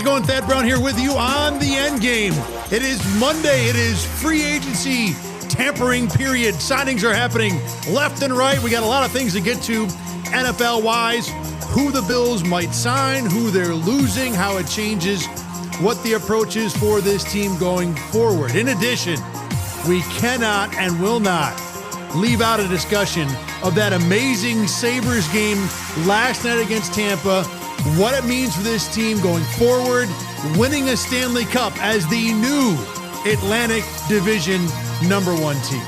going? Thad Brown here with you on the Endgame. It is Monday. It is free agency tampering period. Signings are happening left and right. We got a lot of things to get to NFL-wise. Who the Bills might sign, who they're losing, how it changes, what the approach is for this team going forward. In addition, we cannot and will not leave out a discussion of that amazing Sabres game last night against Tampa, what it means for this team going forward, winning a Stanley Cup as the new Atlantic Division #1 team.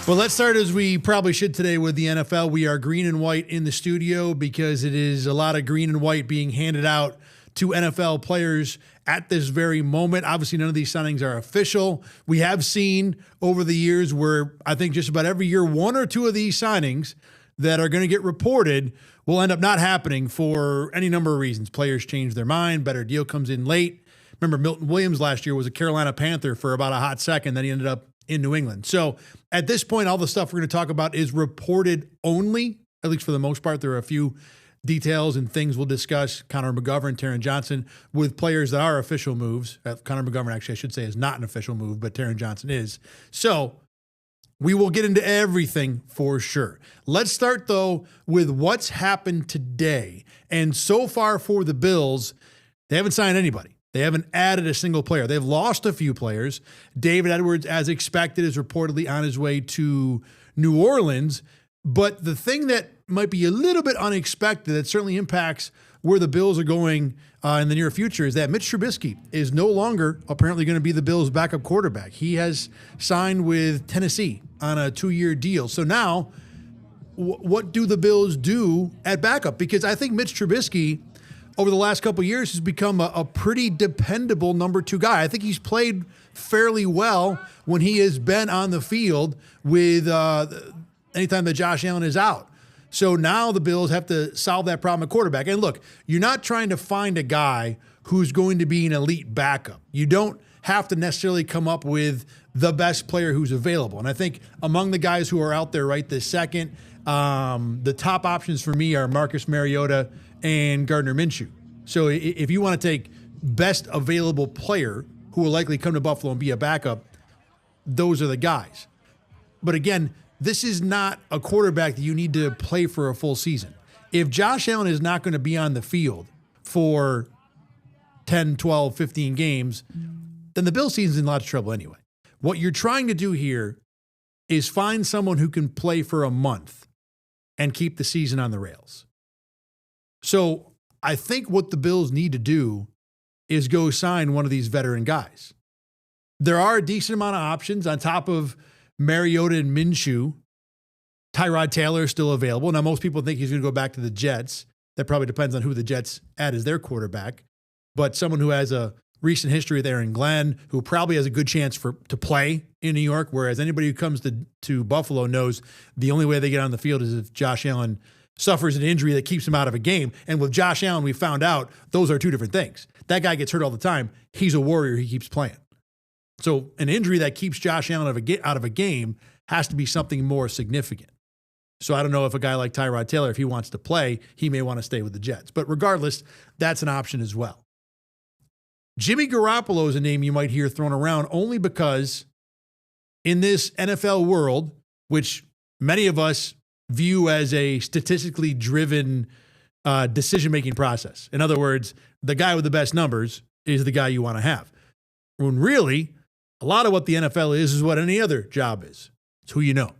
Well, let's start as we probably should today with the NFL. We are green and white in the studio because it is a lot of green and white being handed out to NFL players at this very moment. Obviously, none of these signings are official. We have seen over the years where I think just about every year, one or two of these signings that are going to get reported will end up not happening for any number of reasons. Players change their mind, better deal comes in late. Remember, Milton Williams last year was a Carolina Panther for about a hot second, then he ended up in New England. So at this point, all the stuff we're going to talk about is reported only, at least for the most part. There are a few details and things we'll discuss. Connor McGovern, Taron Johnson, with players that are official moves. Connor McGovern, actually, I should say, is not an official move, but Taron Johnson is. So we will get into everything for sure. Let's start, though, with what's happened today. And so far for the Bills, they haven't signed anybody. They haven't added a single player. They've lost a few players. David Edwards, as expected, is reportedly on his way to New Orleans. But the thing that might be a little bit unexpected that certainly impacts where the Bills are going in the near future is that Mitch Trubisky is no longer apparently going to be the Bills' backup quarterback. He has signed with Tennessee on a 2-year deal. So now, what do the Bills do at backup? Because I think Mitch Trubisky, over the last couple of years, has become a pretty dependable number 2 guy. I think he's played fairly well when he has been on the field with anytime that Josh Allen is out. So now the Bills have to solve that problem at quarterback. And look, you're not trying to find a guy who's going to be an elite backup. You don't have to necessarily come up with the best player who's available. And I think among the guys who are out there right this second, the top options for me are Marcus Mariota and Gardner Minshew. So if you want to take best available player who will likely come to Buffalo and be a backup, those are the guys. But again, this is not a quarterback that you need to play for a full season. If Josh Allen is not going to be on the field for 10, 12, 15 games, then the Bills season's in a lot of trouble anyway. What you're trying to do here is find someone who can play for a month and keep the season on the rails. So I think what the Bills need to do is go sign one of these veteran guys. There are a decent amount of options on top of Mariota and Minshew. Tyrod Taylor is still available. Now, most people think he's going to go back to the Jets. That probably depends on who the Jets add as their quarterback. But someone who has a recent history with Aaron Glenn, who probably has a good chance to play in New York, whereas anybody who comes to Buffalo knows the only way they get on the field is if Josh Allen suffers an injury that keeps him out of a game. And with Josh Allen, we found out those are two different things. That guy gets hurt all the time. He's a warrior. He keeps playing. So an injury that keeps Josh Allen out of a game has to be something more significant. So I don't know if a guy like Tyrod Taylor, if he wants to play, he may want to stay with the Jets. But regardless, that's an option as well. Jimmy Garoppolo is a name you might hear thrown around only because in this NFL world, which many of us view as a statistically driven decision-making process. In other words, the guy with the best numbers is the guy you want to have. When really, a lot of what the NFL is what any other job is. It's who you know.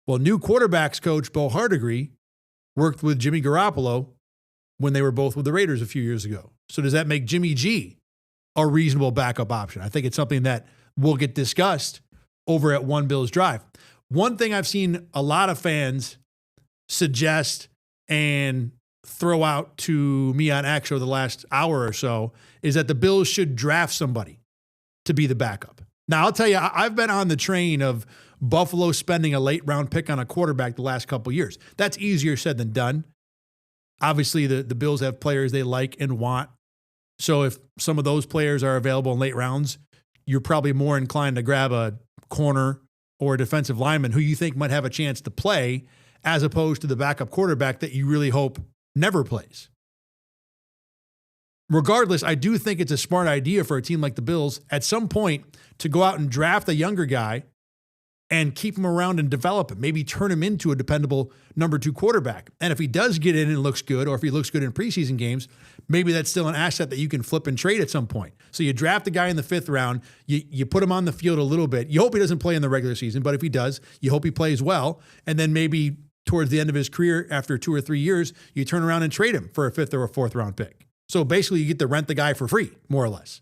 Well, new quarterbacks coach Bo Hardegree worked with Jimmy Garoppolo when they were both with the Raiders a few years ago. So does that make Jimmy G a reasonable backup option? I think it's something that will get discussed over at One Bills Drive. One thing I've seen a lot of fans suggest and throw out to me on X over the last hour or so is that the Bills should draft somebody to be the backup. Now, I'll tell you, I've been on the train of Buffalo spending a late round pick on a quarterback the last couple of years. That's easier said than done. Obviously, the Bills have players they like and want. So if some of those players are available in late rounds, you're probably more inclined to grab a corner or a defensive lineman who you think might have a chance to play as opposed to the backup quarterback that you really hope never plays. regardless, I do think it's a smart idea for a team like the Bills at some point to go out and draft a younger guy and keep him around and develop him, maybe turn him into a dependable number 2 quarterback. And if he does get in and looks good, or if he looks good in preseason games, maybe that's still an asset that you can flip and trade at some point. So you draft a guy in the 5th round, you put him on the field a little bit. You hope he doesn't play in the regular season, but if he does, you hope he plays well. And then maybe towards the end of his career, after 2 or 3 years, you turn around and trade him for a 5th or a 4th round pick. So basically you get to rent the guy for free, more or less.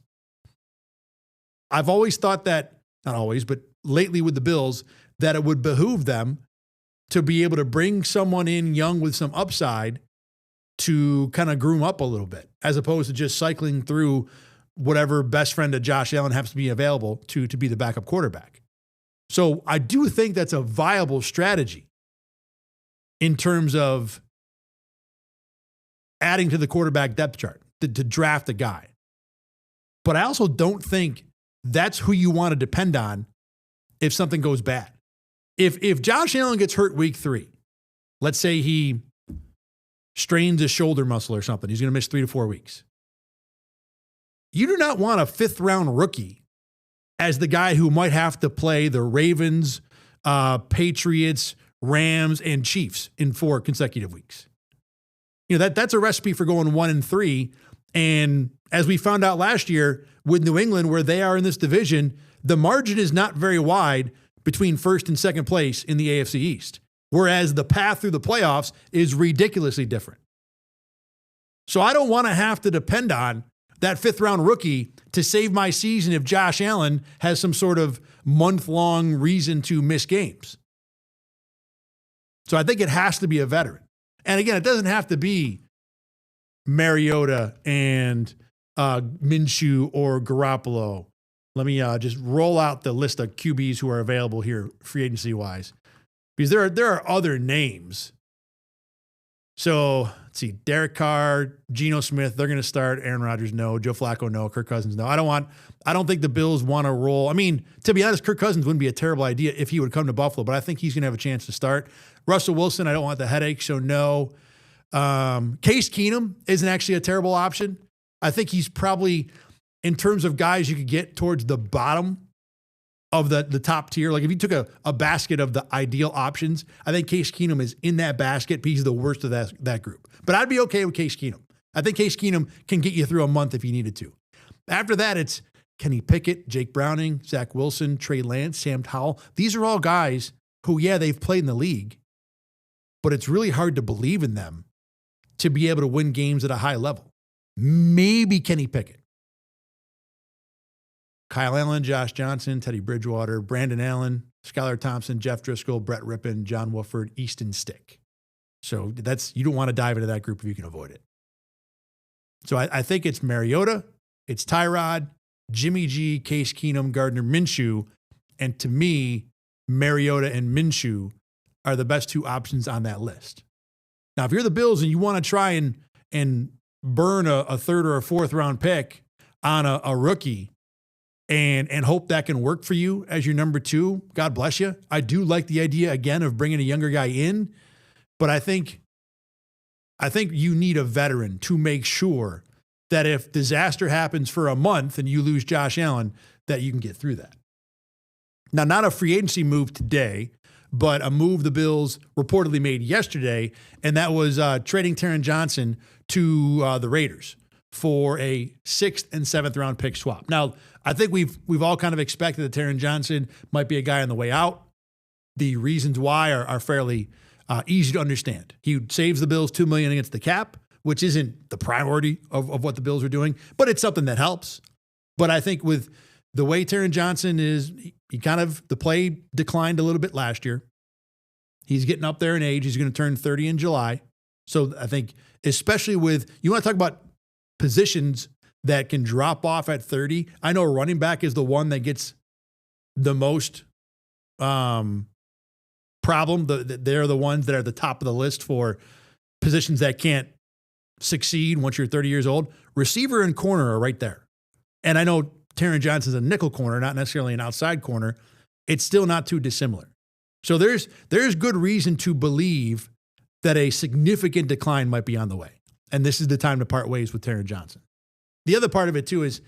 I've always thought that, not always, but lately with the Bills, that it would behoove them to be able to bring someone in young with some upside to kind of groom up a little bit, as opposed to just cycling through whatever best friend of Josh Allen happens to be available to be the backup quarterback. So I do think that's a viable strategy in terms of adding to the quarterback depth chart, to draft a guy. But I also don't think that's who you want to depend on if something goes bad. If Josh Allen gets hurt week 3, let's say he strains his shoulder muscle or something, he's going to miss 3 to 4 weeks. You do not want a 5th round rookie as the guy who might have to play the Ravens, Patriots, Rams, and Chiefs in 4 consecutive weeks. You know, that's a recipe for going 1-3. And as we found out last year with New England, where they are in this division, the margin is not very wide between 1st and 2nd place in the AFC East, whereas the path through the playoffs is ridiculously different. So I don't want to have to depend on that 5th round rookie to save my season if Josh Allen has some sort of month-long reason to miss games. So I think it has to be a veteran. And again, it doesn't have to be Mariota and Minshew or Garoppolo. Let me just roll out the list of QBs who are available here free agency-wise, because there are other names. So let's see, Derek Carr, Geno Smith, they're going to start. Aaron Rodgers, no. Joe Flacco, no. Kirk Cousins, no. I don't think the Bills want to roll. I mean, to be honest, Kirk Cousins wouldn't be a terrible idea if he would come to Buffalo, but I think he's going to have a chance to start. Russell Wilson, I don't want the headache, so no. Case Keenum isn't actually a terrible option. I think he's probably, in terms of guys you could get towards the bottom of the top tier. Like if you took a basket of the ideal options, I think Case Keenum is in that basket, but he's the worst of that group. But I'd be okay with Case Keenum. I think Case Keenum can get you through a month if you needed to. After that, it's Kenny Pickett, Jake Browning, Zach Wilson, Trey Lance, Sam Howell. These are all guys who, yeah, they've played in the league, but it's really hard to believe in them to be able to win games at a high level. Maybe Kenny Pickett. Kyle Allen, Josh Johnson, Teddy Bridgewater, Brandon Allen, Skylar Thompson, Jeff Driscoll, Brett Rippon, John Wolford, Easton Stick. So you don't want to dive into that group if you can avoid it. So I think it's Mariota, it's Tyrod, Jimmy G, Case Keenum, Gardner Minshew, and to me, Mariota and Minshew are the best 2 options on that list. Now, if you're the Bills and you want to try and burn a 3rd or a 4th round pick on a rookie and hope that can work for you as your number 2, God bless you. I do like the idea, again, of bringing a younger guy in, but I think you need a veteran to make sure that if disaster happens for a month and you lose Josh Allen, that you can get through that. Now, not a free agency move today, but a move the Bills reportedly made yesterday, and that was trading Taron Johnson to the Raiders for a 6th and 7th round pick swap. Now, I think we've all kind of expected that Taron Johnson might be a guy on the way out. The reasons why are fairly easy to understand. He saves the Bills $2 million against the cap, which isn't the priority of what the Bills are doing, but it's something that helps. But I think with the way Taron Johnson is, the play declined a little bit last year. He's getting up there in age. He's going to turn 30 in July. So I think, especially you want to talk about positions that can drop off at 30. I know running back is the one that gets the most problem. They're the ones that are at the top of the list for positions that can't succeed once you're 30 years old. Receiver and corner are right there. And I know Taron Johnson's a nickel corner, not necessarily an outside corner. It's still not too dissimilar. So there's good reason to believe that a significant decline might be on the way. And this is the time to part ways with Taron Johnson. The other part of it too is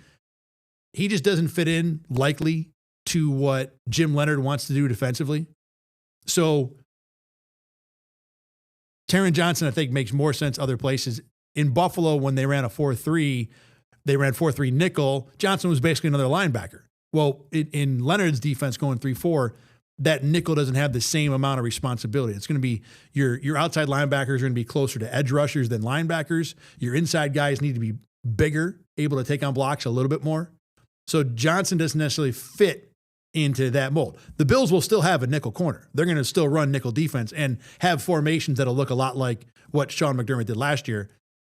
he just doesn't fit in likely to what Jim Leonard wants to do defensively. So Taron Johnson, I think, makes more sense other places. In Buffalo, when they ran a 4-3, they ran 4-3 nickel. Johnson was basically another linebacker. Well, in Leonard's defense going 3-4, that nickel doesn't have the same amount of responsibility. It's going to be your outside linebackers are going to be closer to edge rushers than linebackers. Your inside guys need to be bigger, able to take on blocks a little bit more. So Johnson doesn't necessarily fit into that mold. The Bills will still have a nickel corner. They're going to still run nickel defense and have formations that'll look a lot like what Sean McDermott did last year,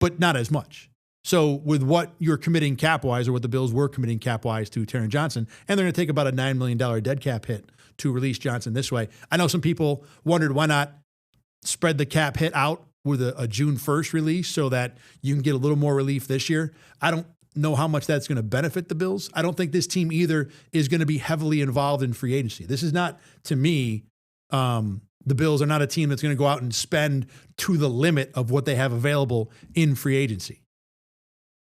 but not as much. So with what you're committing cap-wise, or what the Bills were committing cap-wise to Taron Johnson, and they're going to take about a $9 million dead cap hit to release Johnson this way. I know some people wondered why not spread the cap hit out with a June 1st release so that you can get a little more relief this year. I don't know how much that's going to benefit the Bills. I don't think this team either is going to be heavily involved in free agency. This is not, to me, the Bills are not a team that's going to go out and spend to the limit of what they have available in free agency.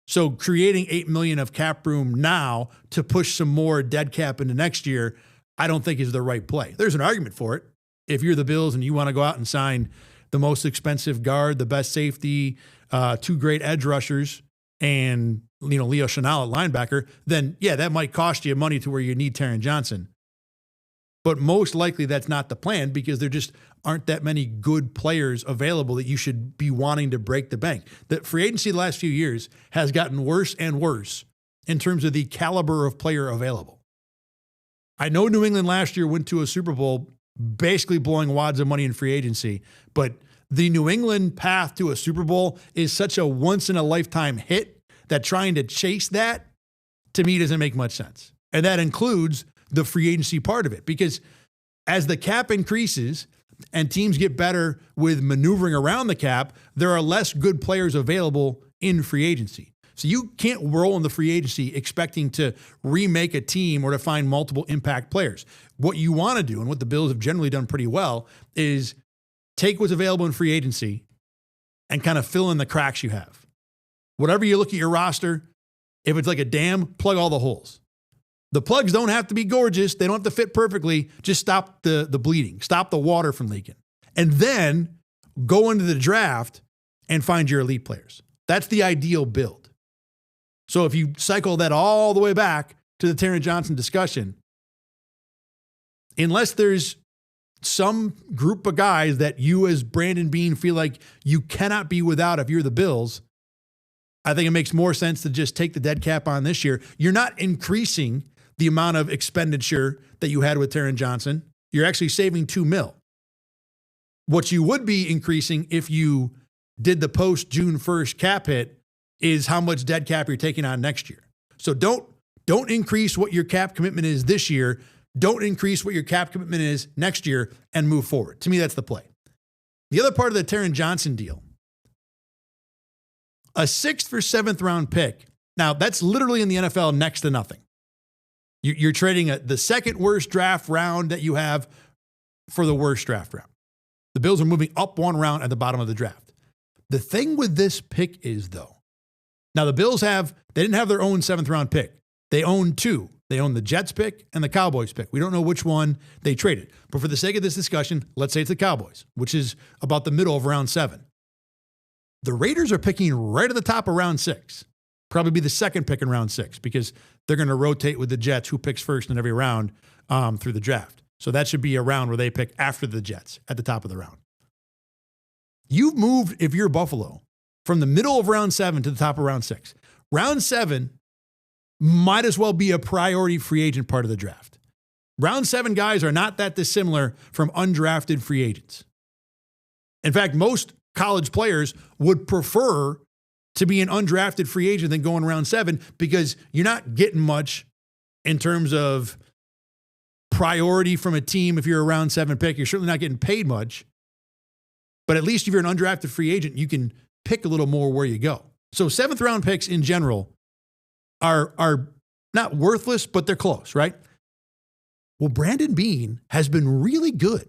So creating $8 million of cap room now to push some more dead cap into next year, I don't think is the right play. There's an argument for it. If you're the Bills and you want to go out and sign the most expensive guard, the best safety, two great edge rushers, and Leo Chenal at linebacker, then yeah, that might cost you money to where you need Taron Johnson. But most likely that's not the plan, because there just aren't that many good players available that you should be wanting to break the bank. The free agency the last few years has gotten worse and worse in terms of the caliber of player available. I know New England last year went to a Super Bowl basically blowing wads of money in free agency, but the New England path to a Super Bowl is such a once-in-a-lifetime hit that trying to chase that, to me, doesn't make much sense. And that includes the free agency part of it, because as the cap increases and teams get better with maneuvering around the cap, there are less good players available in free agency. So you can't roll in the free agency expecting to remake a team or to find multiple impact players. What you want to do, and what the Bills have generally done pretty well, is take what's available in free agency and kind of fill in the cracks you have. Whatever you look at your roster, if it's like a dam, plug all the holes. The plugs don't have to be gorgeous. They don't have to fit perfectly. Just stop the bleeding. Stop the water from leaking. And then go into the draft and find your elite players. That's the ideal build. So if you cycle that all the way back to the Taron Johnson discussion, unless there's some group of guys that you as Brandon Beane feel like you cannot be without if you're the Bills, I think it makes more sense to just take the dead cap on this year. You're not increasing the amount of expenditure that you had with Taron Johnson. You're actually saving $2 million. What you would be increasing if you did the post June 1st cap hit is how much dead cap you're taking on next year. So don't increase what your cap commitment is this year. Don't increase what your cap commitment is next year and move forward. To me, that's the play. The other part of the Taron Johnson deal, a 6th or 7th round pick. Now, that's literally in the NFL next to nothing. You're trading the second worst draft round that you have for the worst draft round. The Bills are moving up one round at the bottom of the draft. The thing with this pick is, though, now the Bills they didn't have their own 7th round pick. They own two. They own the Jets pick and the Cowboys pick. We don't know which one they traded. But for the sake of this discussion, let's say it's the Cowboys, which is about the middle of round 7. The Raiders are picking right at the top of round 6. Probably be the second pick in round 6, because they're going to rotate with the Jets, who picks first in every round through the draft. So that should be a round where they pick after the Jets at the top of the round. You've moved, if you're Buffalo, from the middle of round 7 to the top of round 6. Round 7 might as well be a priority free agent part of the draft. Round 7 guys are not that dissimilar from undrafted free agents. In fact, most college players would prefer to be an undrafted free agent than going round 7, because you're not getting much in terms of priority from a team. If you're a round 7 pick, you're certainly not getting paid much. But at least if you're an undrafted free agent, you can pick a little more where you go. So 7th round picks in general are not worthless, but they're close, right? Well, Brandon Beane has been really good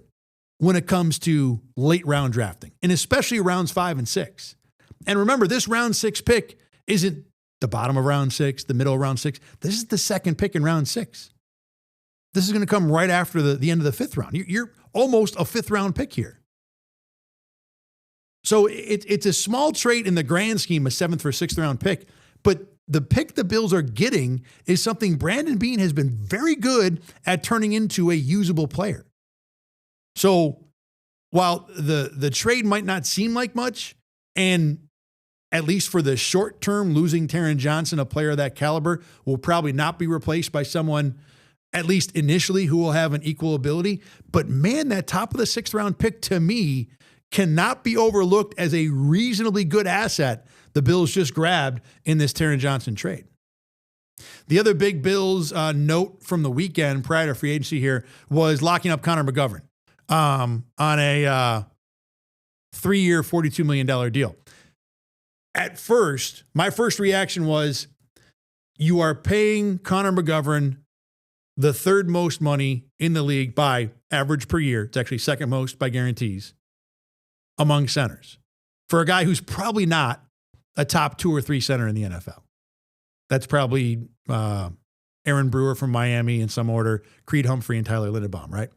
when it comes to late round drafting, and especially rounds 5 and 6. And remember, this round 6 pick isn't the bottom of round 6, the middle of round 6. This is the second pick in round 6. This is going to come right after the end of the 5th round. You're almost a 5th round pick here. So it's a small trade in the grand scheme, a 7th or 6th round pick, but the pick the Bills are getting is something Brandon Beane has been very good at turning into a usable player. So while the trade might not seem like much, and at least for the short term, losing Taron Johnson, a player of that caliber, will probably not be replaced by someone, at least initially, who will have an equal ability. But man, that top of the 6th round pick to me cannot be overlooked as a reasonably good asset the Bills just grabbed in this Taron Johnson trade. The other big Bills note from the weekend prior to free agency here was locking up Connor McGovern on a 3-year, $42 million deal. At first, my first reaction was, you are paying Connor McGovern the 3rd most money in the league by average per year. It's actually 2nd most by guarantees among centers for a guy who's probably not a top 2 or 3 center in the NFL. That's probably Aaron Brewer from Miami in some order, Creed Humphrey and Tyler Linderbaum, right?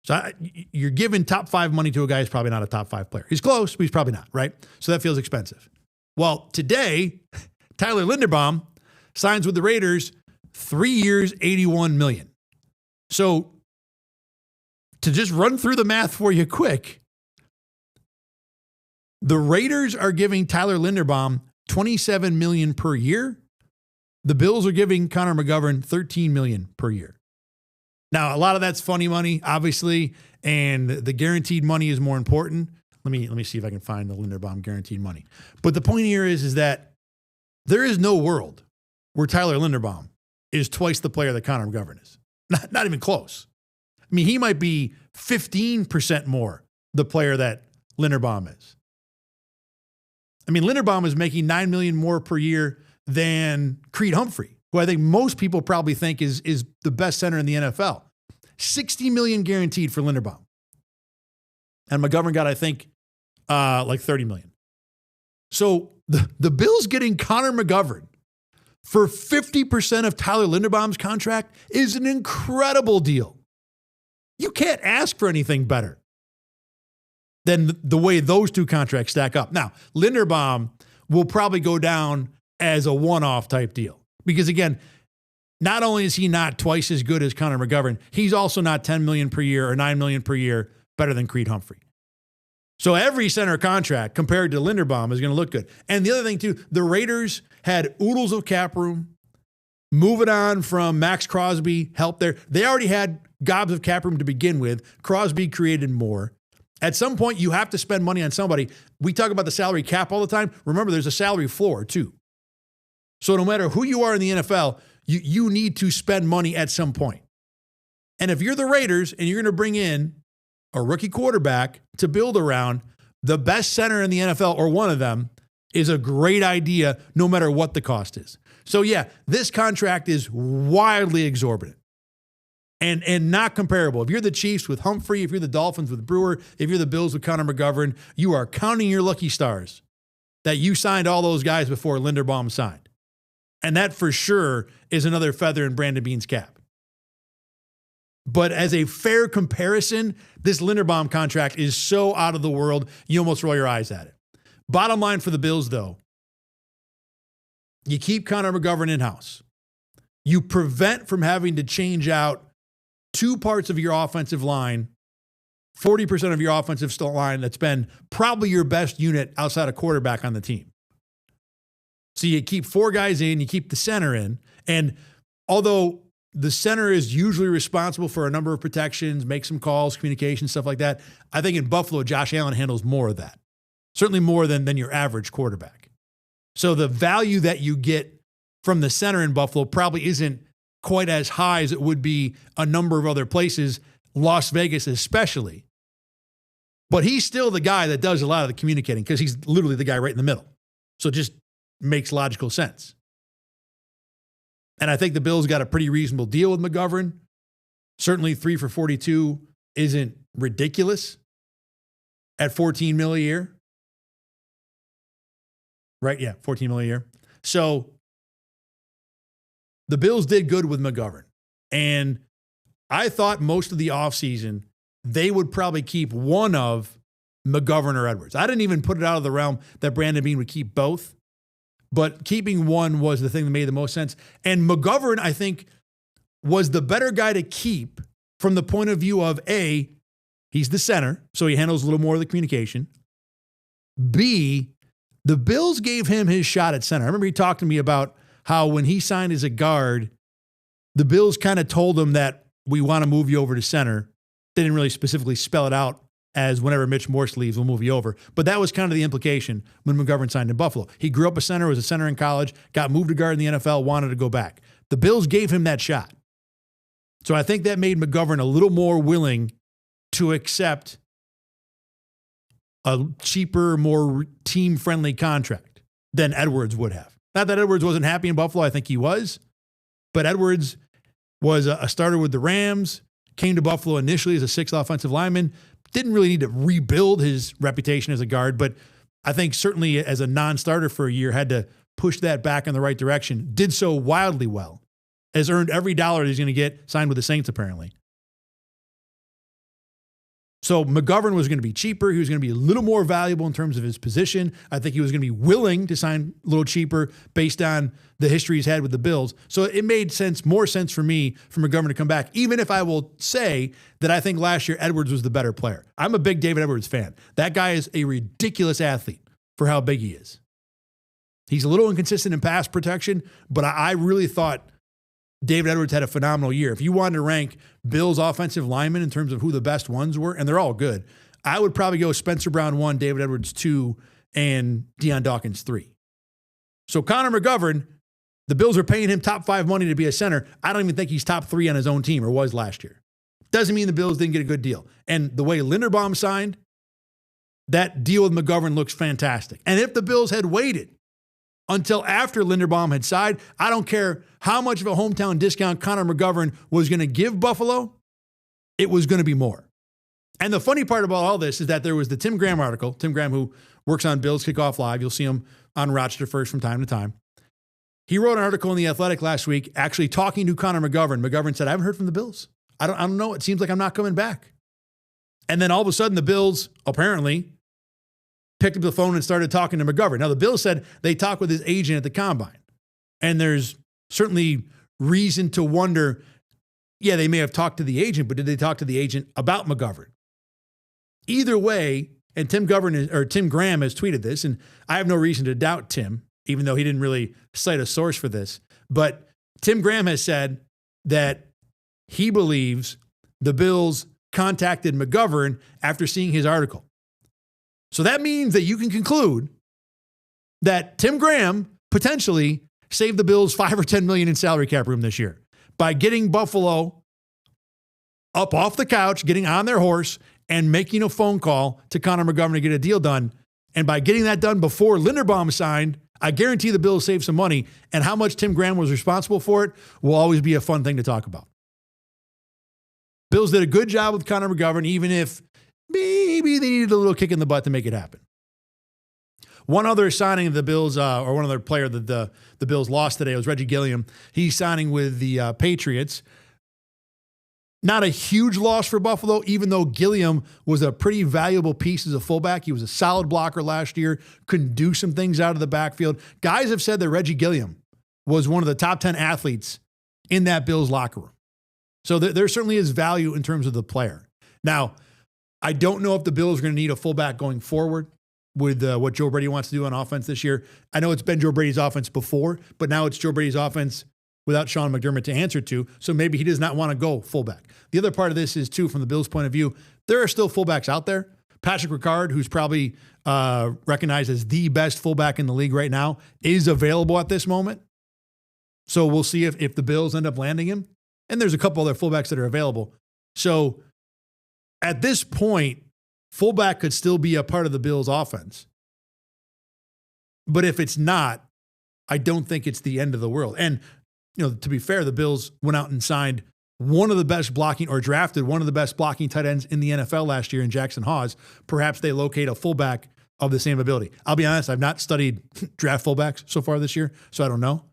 So you're giving top 5 money to a guy who's probably not a top 5 player. He's close, but he's probably not, right? So that feels expensive. Well, today, Tyler Linderbaum signs with the Raiders, 3 years, $81 million. So to just run through the math for you quick, the Raiders are giving Tyler Linderbaum $27 million per year. The Bills are giving Connor McGovern $13 million per year. Now, a lot of that's funny money, obviously, and the guaranteed money is more important. Let me see if I can find the Linderbaum guaranteed money. But the point here is that there is no world where Tyler Linderbaum is twice the player that Connor McGovern is. Not even close. I mean, he might be 15% more the player that Linderbaum is. I mean, Linderbaum is making $9 million more per year than Creed Humphrey, who I think most people probably think is the best center in the NFL. $60 million guaranteed for Linderbaum. And McGovern got, I think, like $30 million. So the Bills getting Connor McGovern for 50% of Tyler Linderbaum's contract is an incredible deal. You can't ask for anything better than the way those two contracts stack up. Now, Linderbaum will probably go down as a one-off type deal. Because again, not only is he not twice as good as Connor McGovern, he's also not $10 million per year or $9 million per year better than Creed Humphrey. So every center contract compared to Linderbaum is going to look good. And the other thing too, the Raiders had oodles of cap room. Moving on from Max Crosby, help there. They already had gobs of cap room to begin with. Crosby created more. At some point, you have to spend money on somebody. We talk about the salary cap all the time. Remember, there's a salary floor too. So no matter who you are in the NFL, you need to spend money at some point. And if you're the Raiders and you're going to bring in a rookie quarterback to build around, the best center in the NFL, or one of them, is a great idea no matter what the cost is. So yeah, this contract is wildly exorbitant and not comparable. If you're the Chiefs with Humphrey, if you're the Dolphins with Brewer, if you're the Bills with Connor McGovern, you are counting your lucky stars that you signed all those guys before Linderbaum signed. And that for sure is another feather in Brandon Beane's cap. But as a fair comparison, this Linderbaum contract is so out of the world, you almost roll your eyes at it. Bottom line for the Bills, though, you keep Connor McGovern in-house. You prevent from having to change out 2 parts of your offensive line, 40% of your offensive line that's been probably your best unit outside of quarterback on the team. So you keep 4 guys in, you keep the center in. And although the center is usually responsible for a number of protections, make some calls, communication, stuff like that, I think in Buffalo, Josh Allen handles more of that. Certainly more than your average quarterback. So the value that you get from the center in Buffalo probably isn't quite as high as it would be a number of other places, Las Vegas especially. But he's still the guy that does a lot of the communicating because he's literally the guy right in the middle. So it just makes logical sense. And I think the Bills got a pretty reasonable deal with McGovern. Certainly 3 for $42 isn't ridiculous at $14 million a year. right? Yeah, $14 million a year. So the Bills did good with McGovern. And I thought most of the offseason they would probably keep one of McGovern or Edwards. I didn't even put it out of the realm that Brandon Beane would keep both, but keeping one was the thing that made the most sense. And McGovern, I think, was the better guy to keep from the point of view of A, he's the center, so he handles a little more of the communication. B, the Bills gave him his shot at center. I remember he talked to me about how when he signed as a guard, the Bills kind of told him that we want to move you over to center. They didn't really specifically spell it out as whenever Mitch Morse leaves, we'll move you over. But that was kind of the implication when McGovern signed in Buffalo. He grew up a center, was a center in college, got moved to guard in the NFL, wanted to go back. The Bills gave him that shot. So I think that made McGovern a little more willing to accept a cheaper, more team-friendly contract than Edwards would have. Not that Edwards wasn't happy in Buffalo. I think he was. But Edwards was a starter with the Rams, came to Buffalo initially as a sixth offensive lineman, didn't really need to rebuild his reputation as a guard, but I think certainly as a non-starter for a year had to push that back in the right direction. Did so wildly well. Has earned every dollar that he's going to get, signed with the Saints apparently. So McGovern was going to be cheaper. He was going to be a little more valuable in terms of his position. I think he was going to be willing to sign a little cheaper based on the history he's had with the Bills. So it made more sense for me for McGovern to come back, even if I will say that I think last year Edwards was the better player. I'm a big David Edwards fan. That guy is a ridiculous athlete for how big he is. He's a little inconsistent in pass protection, but I really thought David Edwards had a phenomenal year. If you wanted to rank Bills offensive linemen in terms of who the best ones were, and they're all good, I would probably go Spencer Brown 1, David Edwards 2, and Deion Dawkins 3. So Connor McGovern, the Bills are paying him top 5 money to be a center. I don't even think he's top 3 on his own team or was last year. Doesn't mean the Bills didn't get a good deal. And the way Linderbaum signed, that deal with McGovern looks fantastic. And if the Bills had waited until after Linderbaum had signed, I don't care how much of a hometown discount Connor McGovern was going to give Buffalo, it was going to be more. And the funny part about all this is that there was the Tim Graham article, Tim Graham, who works on Bills Kickoff Live. You'll see him on Rochester First from time to time. He wrote an article in The Athletic last week actually talking to Connor McGovern. McGovern said, I haven't heard from the Bills. I don't know. It seems like I'm not coming back. And then all of a sudden the Bills apparently picked up the phone and started talking to McGovern. Now, the Bills said they talked with his agent at the Combine. And there's certainly reason to wonder, yeah, they may have talked to the agent, but did they talk to the agent about McGovern? Either way, and Tim Graham has tweeted this, and I have no reason to doubt Tim, even though he didn't really cite a source for this. But Tim Graham has said that he believes the Bills contacted McGovern after seeing his article. So that means that you can conclude that Tim Graham potentially saved the Bills $5 or $10 million in salary cap room this year by getting Buffalo up off the couch, getting on their horse, and making a phone call to Connor McGovern to get a deal done. And by getting that done before Linderbaum signed, I guarantee the Bills saved some money. And how much Tim Graham was responsible for it will always be a fun thing to talk about. Bills did a good job with Connor McGovern, even if maybe they needed a little kick in the butt to make it happen. One other signing of the Bills, or one other player that the Bills lost today was Reggie Gilliam. He's signing with the Patriots. Not a huge loss for Buffalo, even though Gilliam was a pretty valuable piece as a fullback. He was a solid blocker last year, couldn't do some things out of the backfield. Guys have said that Reggie Gilliam was one of the top 10 athletes in that Bills locker room. So there certainly is value in terms of the player. Now, I don't know if the Bills are going to need a fullback going forward with what Joe Brady wants to do on offense this year. I know it's been Joe Brady's offense before, but now it's Joe Brady's offense without Sean McDermott to answer to, so maybe he does not want to go fullback. The other part of this is, too, from the Bills' point of view, there are still fullbacks out there. Patrick Ricard, who's probably recognized as the best fullback in the league right now, is available at this moment. So we'll see if the Bills end up landing him. And there's a couple other fullbacks that are available. So at this point, fullback could still be a part of the Bills' offense. But if it's not, I don't think it's the end of the world. And to be fair, the Bills went out and signed one of the best blocking, or drafted one of the best blocking tight ends in the NFL last year in Jackson Hawes. Perhaps they locate a fullback of the same ability. I'll be honest, I've not studied draft fullbacks so far this year, so I don't know.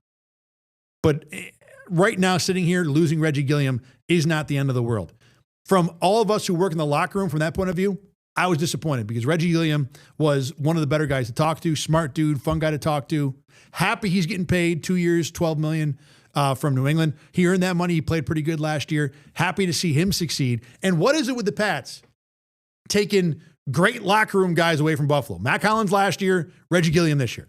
But right now, sitting here, losing Reggie Gilliam is not the end of the world. From all of us who work in the locker room, from that point of view, I was disappointed because Reggie Gilliam was one of the better guys to talk to, smart dude, fun guy to talk to. Happy he's getting paid 2 years, $12 million from New England. He earned that money. He played pretty good last year. Happy to see him succeed. And what is it with the Pats taking great locker room guys away from Buffalo? Mac Hollins last year, Reggie Gilliam this year.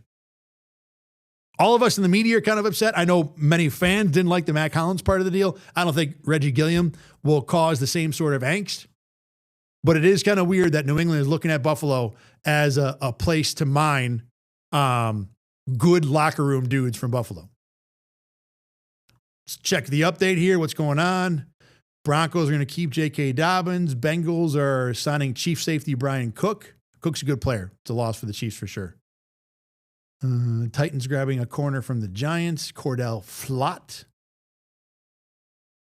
All of us in the media are kind of upset. I know many fans didn't like the Mac Hollins part of the deal. I don't think Reggie Gilliam will cause the same sort of angst. But it is kind of weird that New England is looking at Buffalo as a place to mine good locker room dudes from Buffalo. Let's check the update here. What's going on? Broncos are going to keep J.K. Dobbins. Bengals are signing Chief safety Brian Cook. Cook's a good player. It's a loss for the Chiefs for sure. Titans grabbing a corner from the Giants. Cordell Flott.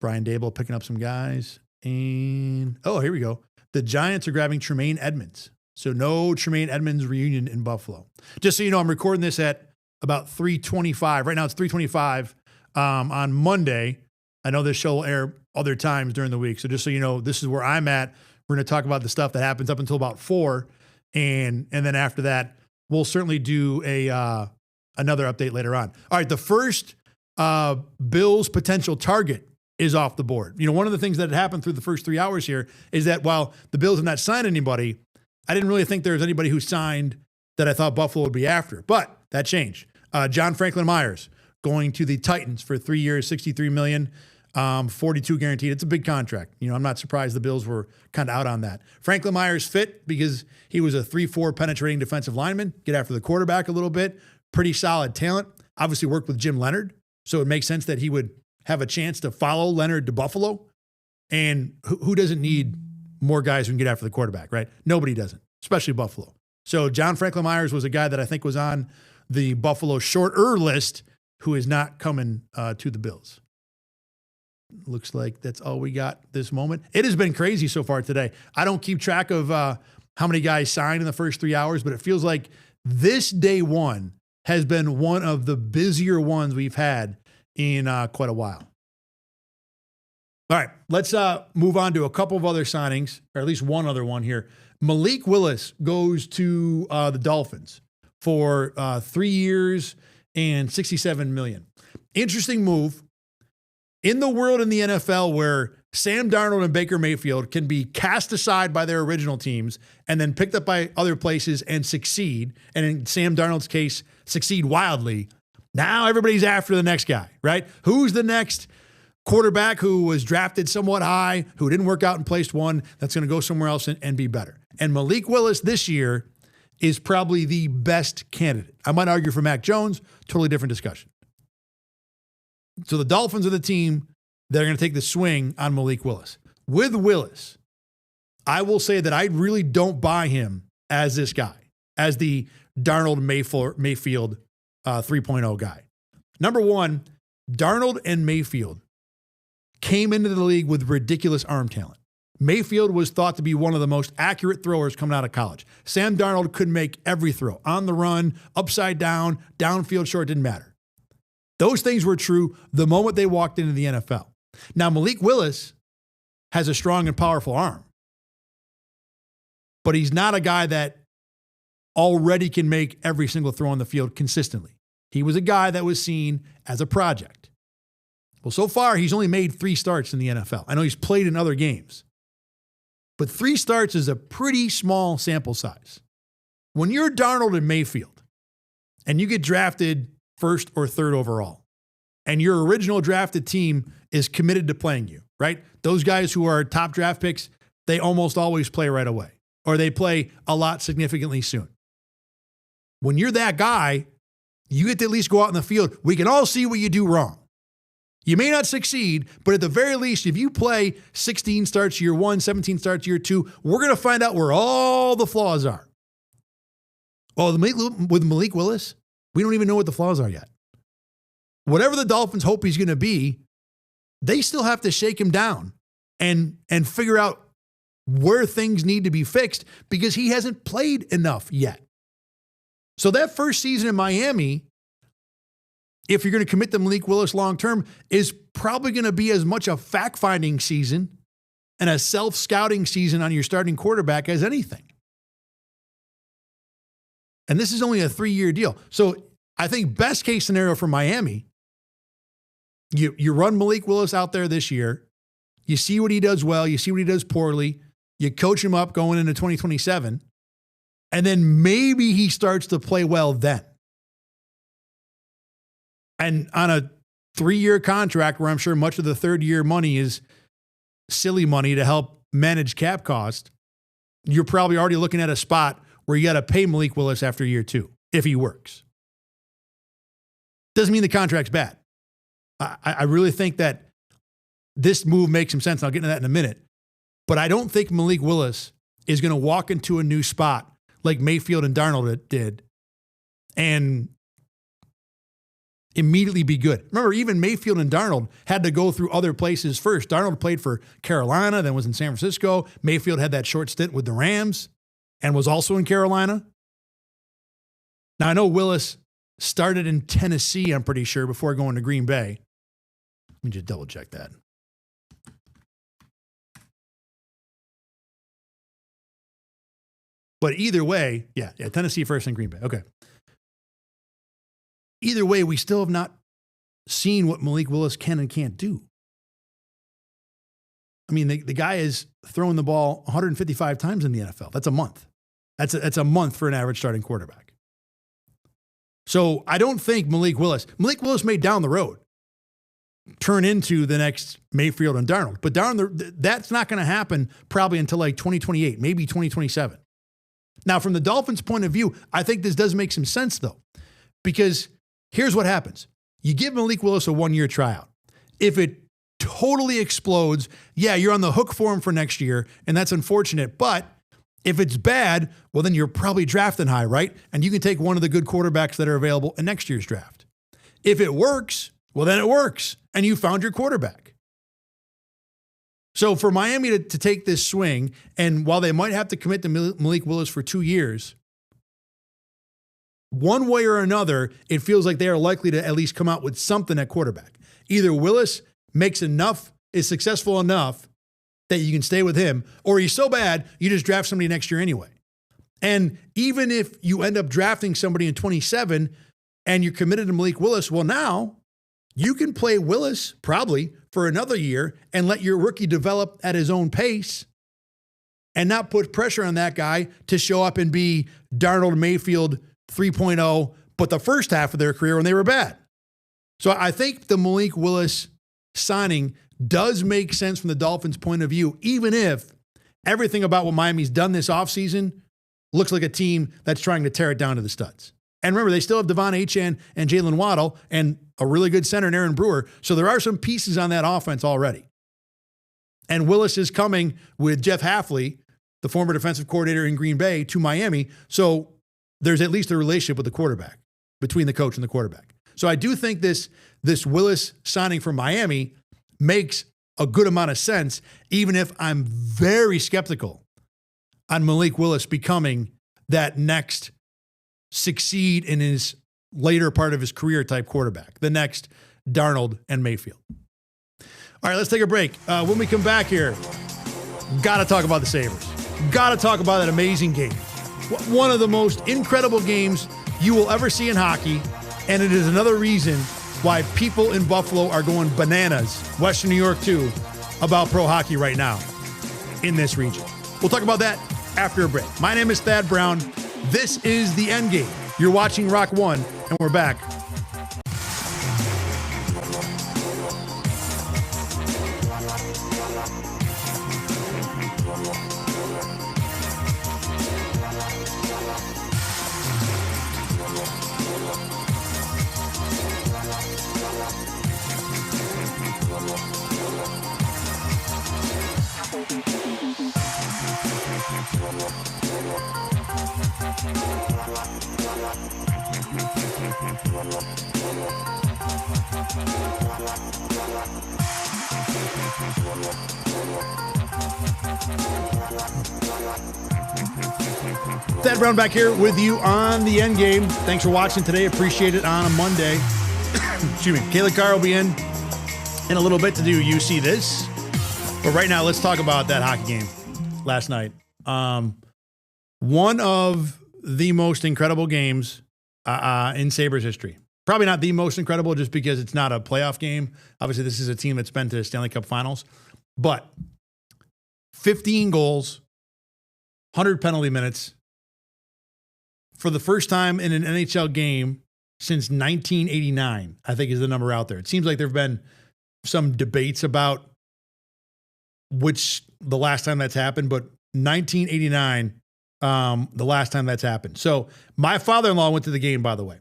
Brian Dable picking up some guys. And, here we go. The Giants are grabbing Tremaine Edmonds. So no Tremaine Edmonds reunion in Buffalo. Just so you know, I'm recording this at about 3:25. Right now it's 3:25 on Monday. I know this show will air other times during the week. So just so you know, this is where I'm at. We're going to talk about the stuff that happens up until about 4. And then after that, we'll certainly do another update later on. All right, the first Bills potential target is off the board. You know, one of the things that had happened through the first 3 hours here is that while the Bills have not signed anybody, I didn't really think there was anybody who signed that I thought Buffalo would be after. But that changed. John Franklin Myers going to the Titans for 3 years, $63 million, 42 guaranteed. It's a big contract. You know, I'm not surprised the Bills were kind of out on that. Franklin Myers fit because he was a 3-4 penetrating defensive lineman, get after the quarterback a little bit, pretty solid talent. Obviously worked with Jim Leonard, so it makes sense that he would have a chance to follow Leonard to Buffalo. And who doesn't need more guys who can get after the quarterback, right? Nobody doesn't, especially Buffalo. So John Franklin Myers was a guy that I think was on the Buffalo shorter list who is not coming to the Bills. Looks like that's all we got this moment. It has been crazy so far today. I don't keep track of how many guys signed in the first 3 hours, but it feels like this day one has been one of the busier ones we've had in quite a while. All right, let's move on to a couple of other signings, or at least one other one here. Malik Willis goes to the Dolphins for 3 years and $67 million. Interesting move. In the world in the NFL where Sam Darnold and Baker Mayfield can be cast aside by their original teams and then picked up by other places and succeed, and in Sam Darnold's case, succeed wildly, now everybody's after the next guy, right? Who's the next quarterback who was drafted somewhat high, who didn't work out and placed one, that's going to go somewhere else and be better? And Malik Willis this year is probably the best candidate. I might argue for Mac Jones, totally different discussion. So the Dolphins are the team that are going to take the swing on Malik Willis. With Willis, I will say that I really don't buy him as this guy, as the Darnold Mayfield 3.0 guy. Number one, Darnold and Mayfield came into the league with ridiculous arm talent. Mayfield was thought to be one of the most accurate throwers coming out of college. Sam Darnold could make every throw, on the run, upside down, downfield short, didn't matter. Those things were true the moment they walked into the NFL. Now, Malik Willis has a strong and powerful arm, but he's not a guy that already can make every single throw on the field consistently. He was a guy that was seen as a project. Well, so far, he's only made 3 starts in the NFL. I know he's played in other games, but 3 starts is a pretty small sample size. When you're Darnold and Mayfield and you get drafted first or third overall, and your original drafted team is committed to playing you, right? Those guys who are top draft picks, they almost always play right away, or they play a lot significantly soon. When you're that guy, you get to at least go out in the field. We can all see what you do wrong. You may not succeed, but at the very least, if you play 16 starts year 1, 17 starts year 2, we're going to find out where all the flaws are. Well, with Malik Willis, we don't even know what the flaws are yet. Whatever the Dolphins hope he's going to be, they still have to shake him down and figure out where things need to be fixed because he hasn't played enough yet. So that first season in Miami, if you're going to commit to Malik Willis long-term, is probably going to be as much a fact-finding season and a self-scouting season on your starting quarterback as anything. And this is only a 3-year deal. So I think best case scenario for Miami, you run Malik Willis out there this year. You see what he does well. You see what he does poorly. You coach him up going into 2027. And then maybe he starts to play well then. And on a 3-year contract where I'm sure much of the third-year money is silly money to help manage cap cost, you're probably already looking at a spot where you got to pay Malik Willis after year 2 if he works. Doesn't mean the contract's bad. I really think that this move makes some sense. I'll get into that in a minute. But I don't think Malik Willis is going to walk into a new spot like Mayfield and Darnold did and immediately be good. Remember, even Mayfield and Darnold had to go through other places first. Darnold played for Carolina, then was in San Francisco. Mayfield had that short stint with the Rams and was also in Carolina. Now, I know Willis started in Tennessee, I'm pretty sure, before going to Green Bay. Let me just double check that. But either way, yeah, Tennessee first and Green Bay. Okay. Either way, we still have not seen what Malik Willis can and can't do. I mean, the guy is throwing the ball 155 times in the NFL. That's a month. That's a month for an average starting quarterback. So I don't think Malik Willis may down the road turn into the next Mayfield and Darnold. But that's not going to happen probably until like 2028, maybe 2027. Now, from the Dolphins' point of view, I think this does make some sense, though, because here's what happens. You give Malik Willis a 1-year tryout. If it totally explodes, yeah, you're on the hook for him for next year, and that's unfortunate. But if it's bad, well, then you're probably drafting high, right? And you can take one of the good quarterbacks that are available in next year's draft. If it works, well, then it works, and you found your quarterback. So for Miami to take this swing, and while they might have to commit to Malik Willis for 2 years, one way or another, it feels like they are likely to at least come out with something at quarterback. Either Willis makes enough, is successful enough that you can stay with him, or he's so bad, you just draft somebody next year anyway. And even if you end up drafting somebody in 27 and you're committed to Malik Willis, well, now you can play Willis probably for another year and let your rookie develop at his own pace and not put pressure on that guy to show up and be Darnold Mayfield 3.0, but the first half of their career when they were bad. So I think the Malik Willis signing does make sense from the Dolphins' point of view, even if everything about what Miami's done this offseason looks like a team that's trying to tear it down to the studs. And remember, they still have Devon Achane and Jalen Waddle and a really good center in Aaron Brewer. So there are some pieces on that offense already. And Willis is coming with Jeff Hafley, the former defensive coordinator in Green Bay, to Miami. So there's at least a relationship with the quarterback, between the coach and the quarterback. So I do think this Willis signing from Miami makes a good amount of sense, even if I'm very skeptical on Malik Willis becoming that next succeed in his later part of his career type quarterback, the next Darnold and Mayfield. All right, let's take a break. When we come back here, got to talk about the Sabres. Got to talk about that amazing game. One of the most incredible games you will ever see in hockey, and it is another reason why people in Buffalo are going bananas, Western New York too, about pro hockey right now in this region. We'll talk about that after a break. My name is Thad Brown. This is the Endgame. You're watching Rock One, and we're back. Thad Brown back here with you on the Endgame. Thanks for watching today. Appreciate it on a Monday. Excuse me. Kayla Carr will be in a little bit to do You See This. But right now, let's talk about that hockey game last night. One of the most incredible games in Sabres history. Probably not the most incredible just because it's not a playoff game. Obviously, this is a team that's been to the Stanley Cup Finals. But 15 goals, 100 penalty minutes. For the first time in an NHL game since 1989, I think is the number out there. It seems like there have been some debates about which the last time that's happened, but 1989, the last time that's happened. So my father-in-law went to the game, by the way,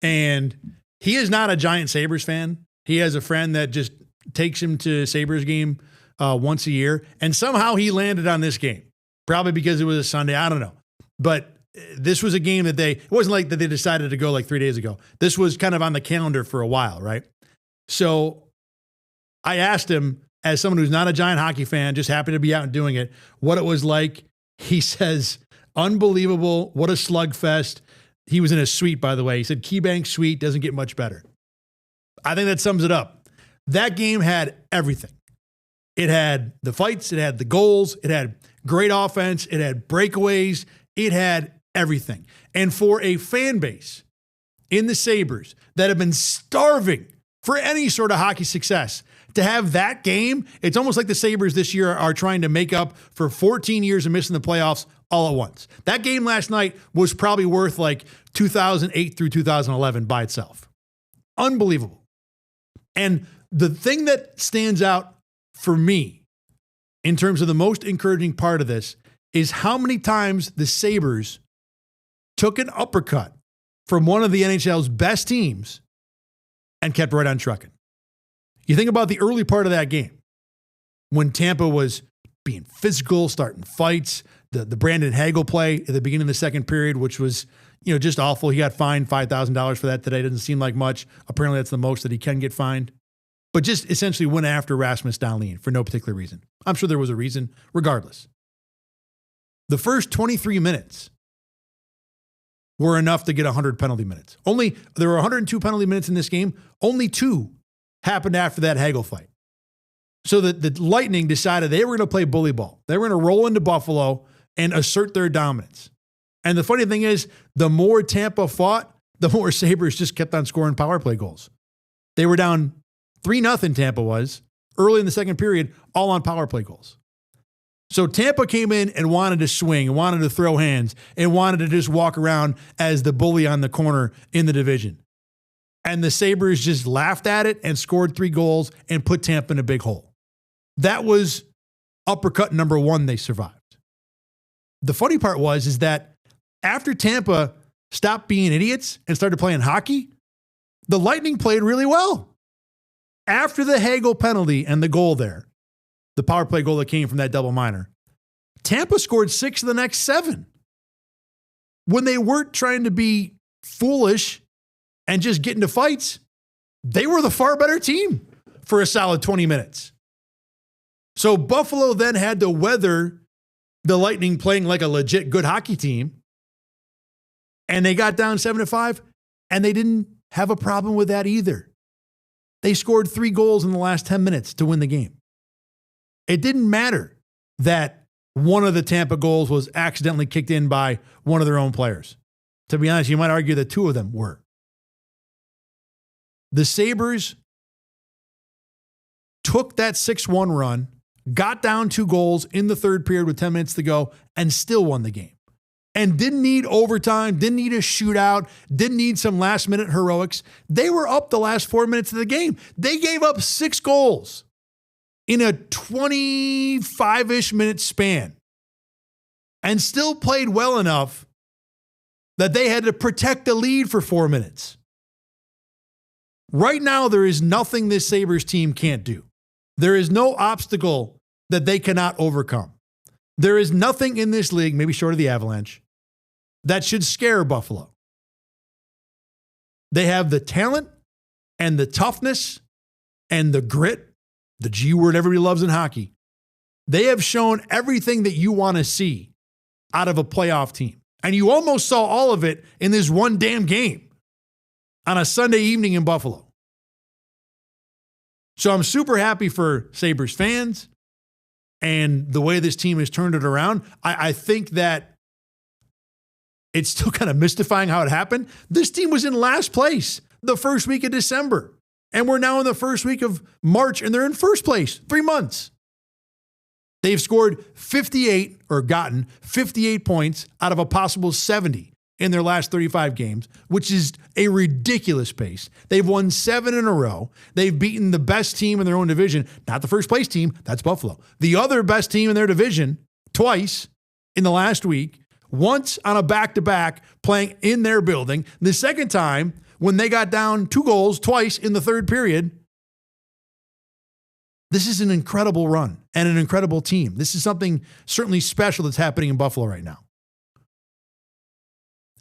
and he is not a giant Sabres fan. He has a friend that just takes him to Sabres game once a year, and somehow he landed on this game, probably because it was a Sunday. I don't know, but this was a game that it wasn't like that they decided to go like 3 days ago. This was kind of on the calendar for a while, right? So I asked him, as someone who's not a giant hockey fan, just happy to be out and doing it, what it was like. He says, unbelievable. What a slugfest. He was in a suite, by the way. He said, KeyBank suite doesn't get much better. I think that sums it up. That game had everything. It had the fights. It had the goals. It had great offense. It had breakaways. It had everything. And for a fan base in the Sabres that have been starving for any sort of hockey success, to have that game, it's almost like the Sabres this year are trying to make up for 14 years of missing the playoffs all at once. That game last night was probably worth like 2008 through 2011 by itself. Unbelievable. And the thing that stands out for me in terms of the most encouraging part of this is how many times the Sabres took an uppercut from one of the NHL's best teams and kept right on trucking. You think about the early part of that game when Tampa was being physical, starting fights, the Brandon Hagel play at the beginning of the second period, which was, just awful. He got fined $5,000 for that today. Doesn't seem like much. Apparently that's the most that he can get fined. But just essentially went after Rasmus Dahlin for no particular reason. I'm sure there was a reason regardless. The first 23 minutes were enough to get 100 penalty minutes. There were 102 penalty minutes in this game. Only 2 happened after that Hagel fight. So the Lightning decided they were going to play bully ball. They were going to roll into Buffalo and assert their dominance. And the funny thing is, the more Tampa fought, the more Sabres just kept on scoring power play goals. They were down 3-0, Tampa was, early in the second period, all on power play goals. So Tampa came in and wanted to swing, and wanted to throw hands, and wanted to just walk around as the bully on the corner in the division. And the Sabres just laughed at it and scored 3 goals and put Tampa in a big hole. That was uppercut number 1 they survived. The funny part is that after Tampa stopped being idiots and started playing hockey, the Lightning played really well. After the Hagel penalty and the goal there, the power play goal that came from that double minor, Tampa scored 6 of the next 7. When they weren't trying to be foolish and just get into fights, they were the far better team for a solid 20 minutes. So Buffalo then had to weather the Lightning playing like a legit good hockey team, and they got down 7-5, and they didn't have a problem with that either. They scored 3 goals in the last 10 minutes to win the game. It didn't matter that one of the Tampa goals was accidentally kicked in by one of their own players. To be honest, you might argue that 2 of them were. The Sabres took that 6-1 run, got down 2 goals in the third period with 10 minutes to go, and still won the game. And didn't need overtime, didn't need a shootout, didn't need some last-minute heroics. They were up the last 4 minutes of the game. They gave up 6 goals in a 25-ish minute span and still played well enough that they had to protect the lead for 4 minutes. Right now, there is nothing this Sabres team can't do. There is no obstacle that they cannot overcome. There is nothing in this league, maybe short of the Avalanche, that should scare Buffalo. They have the talent and the toughness and the grit, the G word everybody loves in hockey. They have shown everything that you want to see out of a playoff team. And you almost saw all of it in this one damn game on a Sunday evening in Buffalo. So I'm super happy for Sabres fans and the way this team has turned it around. I think that it's still kind of mystifying how it happened. This team was in last place the first week of December, and we're now in the first week of March, and they're in first place 3 months. They've scored 58 or gotten 58 points out of a possible 70 in their last 35 games, which is a ridiculous pace. They've won 7 in a row. They've beaten the best team in their own division, not the first place team, that's Buffalo. The other best team in their division twice in the last week, once on a back-to-back playing in their building. The second time when they got down 2 goals twice in the third period. This is an incredible run and an incredible team. This is something certainly special that's happening in Buffalo right now.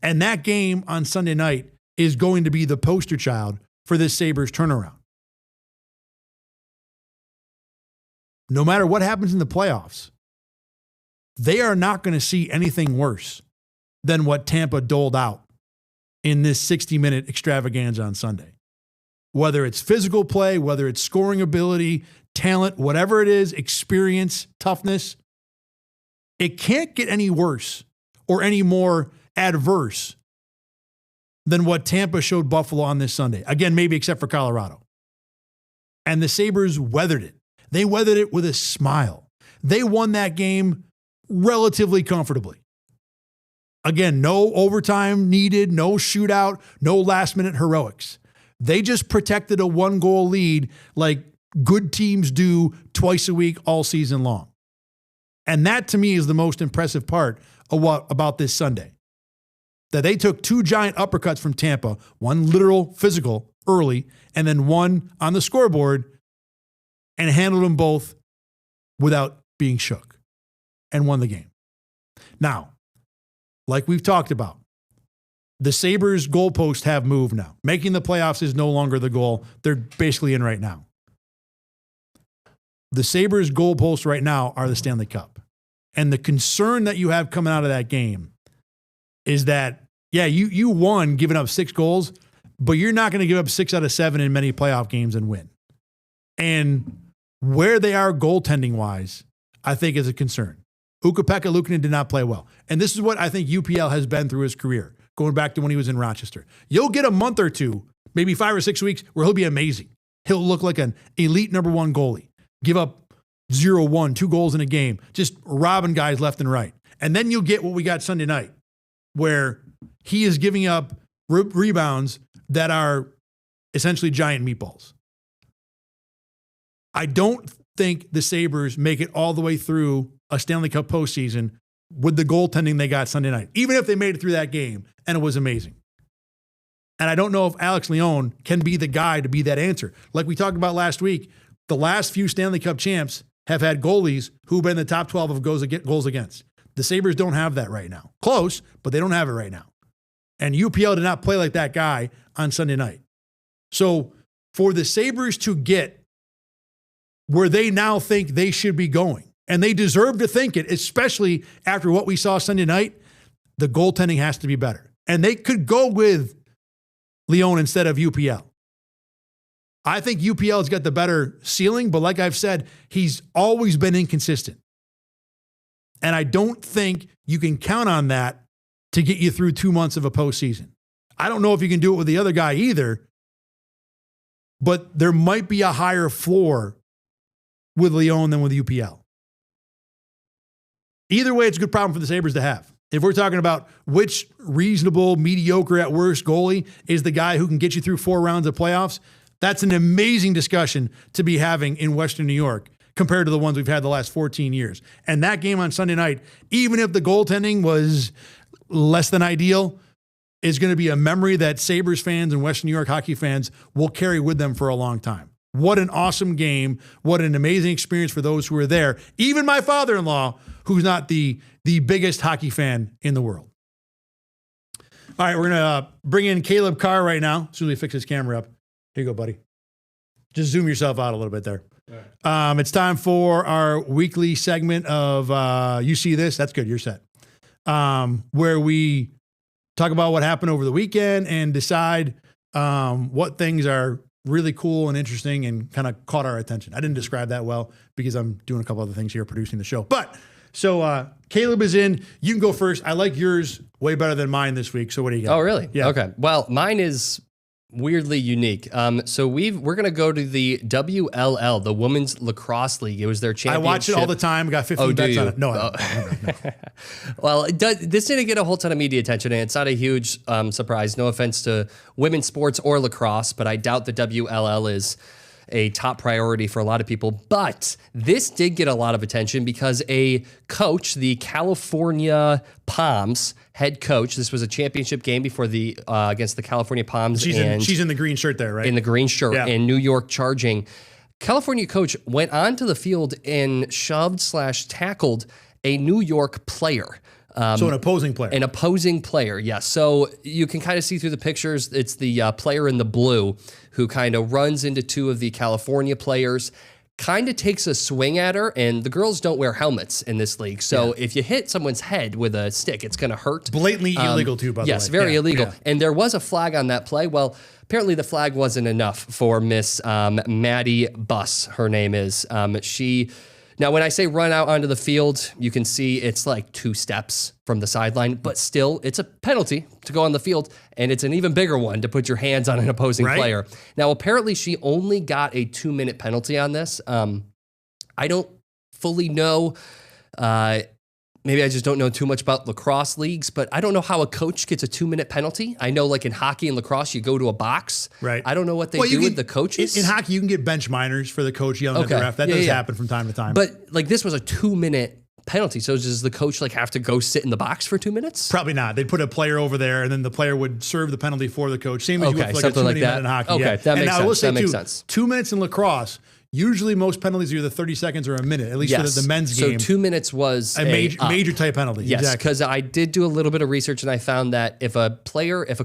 And that game on Sunday night is going to be the poster child for this Sabres turnaround. No matter what happens in the playoffs, they are not going to see anything worse than what Tampa doled out in this 60-minute extravaganza on Sunday. Whether it's physical play, whether it's scoring ability, talent, whatever it is, experience, toughness, it can't get any worse or any more adverse than what Tampa showed Buffalo on this Sunday. Again, maybe except for Colorado. And the Sabres weathered it. They weathered it with a smile. They won that game relatively comfortably. Again, no overtime needed, no shootout, no last-minute heroics. They just protected a 1-goal lead like good teams do twice a week all season long. And that, to me, is the most impressive part of what about this Sunday. That they took 2 giant uppercuts from Tampa, one literal physical early, and then one on the scoreboard, and handled them both without being shook and won the game. Now, like we've talked about, the Sabres' goalposts have moved now. Making the playoffs is no longer the goal. They're basically in right now. The Sabres' goalposts right now are the Stanley Cup. And the concern that you have coming out of that game is that, yeah, you won giving up 6 goals, but you're not going to give up 6 out of 7 in many playoff games and win. And where they are goaltending-wise, I think is a concern. Ukko-Pekka Luukkonen did not play well. And this is what I think UPL has been through his career, going back to when he was in Rochester. You'll get a month or two, maybe 5 or 6 weeks, where he'll be amazing. He'll look like an elite number 1 goalie. Give up 0-1, 2 goals in a game, just robbing guys left and right. And then you'll get what we got Sunday night, where he is giving up rebounds that are essentially giant meatballs. I don't think the Sabres make it all the way through a Stanley Cup postseason with the goaltending they got Sunday night, even if they made it through that game and it was amazing. And I don't know if Alex Lyon can be the guy to be that answer. Like we talked about last week, the last few Stanley Cup champs have had goalies who've been in the top 12 of goals against. The Sabres don't have that right now. Close, but they don't have it right now. And UPL did not play like that guy on Sunday night. So for the Sabres to get where they now think they should be going, and they deserve to think it, especially after what we saw Sunday night, the goaltending has to be better. And they could go with Lyon instead of UPL. I think UPL has got the better ceiling, but like I've said, he's always been inconsistent. And I don't think you can count on that to get you through 2 months of a postseason. I don't know if you can do it with the other guy either, but there might be a higher floor with Lyon than with UPL. Either way, it's a good problem for the Sabres to have. If we're talking about which reasonable, mediocre at worst goalie is the guy who can get you through 4 rounds of playoffs, that's an amazing discussion to be having in Western New York compared to the ones we've had the last 14 years. And that game on Sunday night, even if the goaltending was less than ideal, is going to be a memory that Sabres fans and Western New York hockey fans will carry with them for a long time. What an awesome game. What an amazing experience for those who were there. Even my father-in-law, who's not the biggest hockey fan in the world. All right, we're going to bring in Caleb Carr right now. As soon as we fix his camera up. Here you go, buddy. Just zoom yourself out a little bit there. It's time for our weekly segment of You See This? That's good. You're set. where we talk about what happened over the weekend and decide what things are really cool and interesting and kind of caught our attention. I didn't describe that well because I'm doing a couple other things here producing the show. But so Caleb is in. You can go first. I like yours way better than mine this week. So what do you got? Oh, really? Yeah. Okay. Well, mine is weirdly unique. So we're gonna go to the WLL, the Women's Lacrosse League. It was their championship. I watch it all the time. Got 15 bets on it. No, no. Well, this didn't get a whole ton of media attention, and it's not a huge surprise. No offense to women's sports or lacrosse, but I doubt the WLL is a top priority for a lot of people. But this did get a lot of attention because a coach, the California Palms head coach, this was a championship game before the against the California Palms. She's in the green shirt there, right? In the green shirt, yeah. And New York Charging. California coach went onto the field and shoved/tackled a New York player. So an opposing player. An opposing player, yes. So you can kind of see through the pictures. It's the player in the blue who kind of runs into two of the California players, kind of takes a swing at her, and the girls don't wear helmets in this league. So if you hit someone's head with a stick, it's going to hurt. Blatantly illegal too, by the way. Yes, very illegal. Yeah. And there was a flag on that play. Well, apparently the flag wasn't enough for Miss Maddie Buss, her name is. Now, when I say run out onto the field, you can see it's like 2 steps from the sideline, but still, it's a penalty to go on the field, and it's an even bigger one to put your hands on an opposing player. Now, apparently, she only got a 2-minute penalty on this. I don't fully know. Maybe I just don't know too much about lacrosse leagues, but I don't know how a coach gets a 2-minute penalty. I know like in hockey and lacrosse, you go to a box. Right. I don't know what they do with the coaches. In hockey, you can get bench minors for the coach yelling at the ref. That does happen from time to time. But like this was a 2-minute penalty. So does the coach like have to go sit in the box for 2 minutes? Probably not. They'd put a player over there and then the player would serve the penalty for the coach. Same as you would for like a 2-minute in hockey. Okay, that makes sense. I will say that makes sense. 2 minutes in lacrosse, usually most penalties are either 30 seconds or a minute, at least for the men's game. So 2 minutes was a major type penalty. Yes, because I did do a little bit of research and I found that if a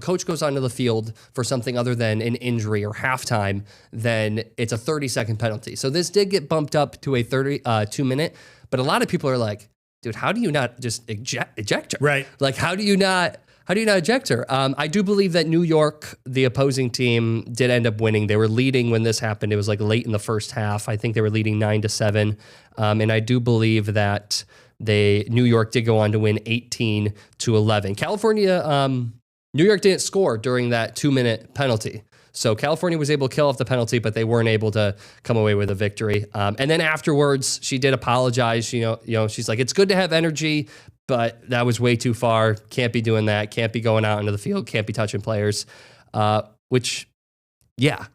coach goes onto the field for something other than an injury or halftime, then it's a 30-second penalty. So this did get bumped up to a 2-minute, but a lot of people are like, dude, how do you not just eject her? Right. Like, how do you not eject her? I do believe that New York, the opposing team, did end up winning. They were leading when this happened. It was like late in the first half. I think they were leading 9-7. And I do believe that New York did go on to win 18-11. California, New York didn't score during that 2-minute penalty. So California was able to kill off the penalty, but they weren't able to come away with a victory. And then afterwards, she did apologize. You know, she's like, it's good to have energy, but that was way too far. Can't be doing that. Can't be going out into the field. Can't be touching players. Which, yeah.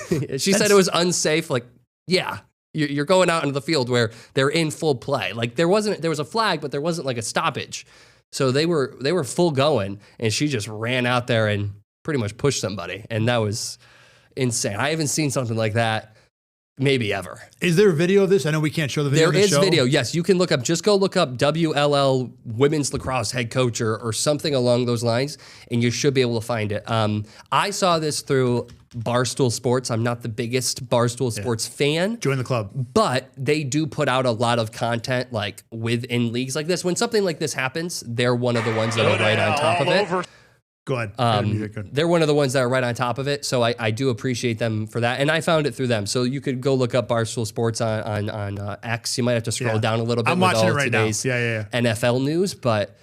She said it was unsafe. Like, yeah, you're going out into the field where they're in full play. Like there was a flag, but there wasn't like a stoppage. So they were full going, and she just ran out there and pretty much pushed somebody, and that was insane. I haven't seen something like that maybe ever. Is there a video of this? I know we can't show the video. There is video. Yes, you can just look up WLL women's lacrosse head coach or something along those lines, and you should be able to find it. I saw this through Barstool Sports. I'm not the biggest Barstool Sports fan. Join the club. But they do put out a lot of content like within leagues like this. When something like this happens, they're one of the ones that are right on top of it. Go ahead. They're one of the ones that are right on top of it, so I do appreciate them for that, and I found it through them. So you could go look up Barstool Sports on X. You might have to scroll down a little bit. I'm watching it right now. NFL news, but